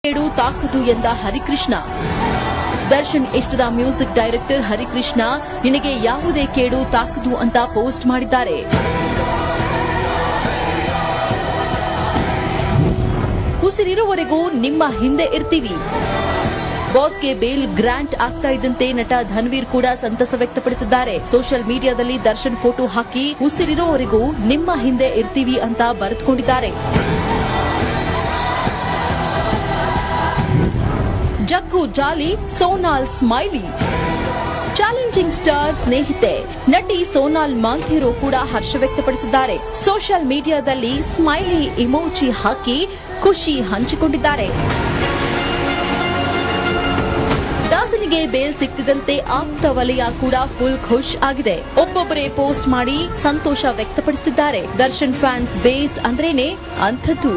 ಕೇಡು ತಾಕದು ಎಂದ ಹರಿಕೃಷ್ಣ. ದರ್ಶನ್ ಇಷ್ಟದ ಮ್ಯೂಸಿಕ್ ಡೈರೆಕ್ಟರ್ ಹರಿಕೃಷ್ಣ ನಿನಗೆ ಯಾವುದೇ ಕೇಡು ತಾಕದು ಅಂತ ಪೋಸ್ಟ್ ಮಾಡಿದ್ದಾರೆ. ಉಸಿರಿರುವವರೆಗೂ ನಿಮ್ಮ ಹಿಂದೆ ಇರ್ತೀವಿ. ಬಾಸ್ಗೆ ಬೇಲ್ ಗ್ರಾಂಟ್ ಆಗ್ತಾ ಇದ್ದಂತೆ ನಟ ಧನ್ವೀರ್ ಕೂಡ ಸಂತಸ ವ್ಯಕ್ತಪಡಿಸಿದ್ದಾರೆ. ಸೋಷಿಯಲ್ ಮೀಡಿಯಾದಲ್ಲಿ ದರ್ಶನ್ ಫೋಟೋ ಹಾಕಿ ಉಸಿರಿರೋವರೆಗೂ ನಿಮ್ಮ ಹಿಂದೆ ಇರ್ತೀವಿ ಅಂತ ಬರೆದುಕೊಂಡಿದ್ದಾರೆ. ಜಗ್ಗು ಜಾಲಿ, ಸೋನಾಲ್ ಸ್ಮೈಲಿ. ಚಾಲೆಂಜಿಂಗ್ ಸ್ಟಾರ್ ಸ್ನೇಹಿತೆ ನಟಿ ಸೋನಾಲ್ ಮಾಂಥೇರೋ ಕೂಡ ಹರ್ಷ ವ್ಯಕ್ತಪಡಿಸಿದ್ದಾರೆ. ಸೋಷಿಯಲ್ ಮೀಡಿಯಾದಲ್ಲಿ ಸ್ಮೈಲಿ ಇಮೋಜಿ ಹಾಕಿ ಖುಷಿ ಹಂಚಿಕೊಂಡಿದ್ದಾರೆ. ದಾಸನಿಗೆ ಬೇಲ್ ಸಿಕ್ತಿದಂತೆ ಆಪ್ತ ವಲಯ ಕೂಡ ಫುಲ್ ಖುಷ್ ಆಗಿದೆ. ಒಬ್ಬೊಬ್ಬರೇ ಪೋಸ್ಟ್ ಮಾಡಿ ಸಂತೋಷ ವ್ಯಕ್ತಪಡಿಸಿದ್ದಾರೆ. ದರ್ಶನ್ ಫ್ಯಾನ್ಸ್ ಬೇಸ್ ಅಂದ್ರೇನೆ ಅಂಥದ್ದು.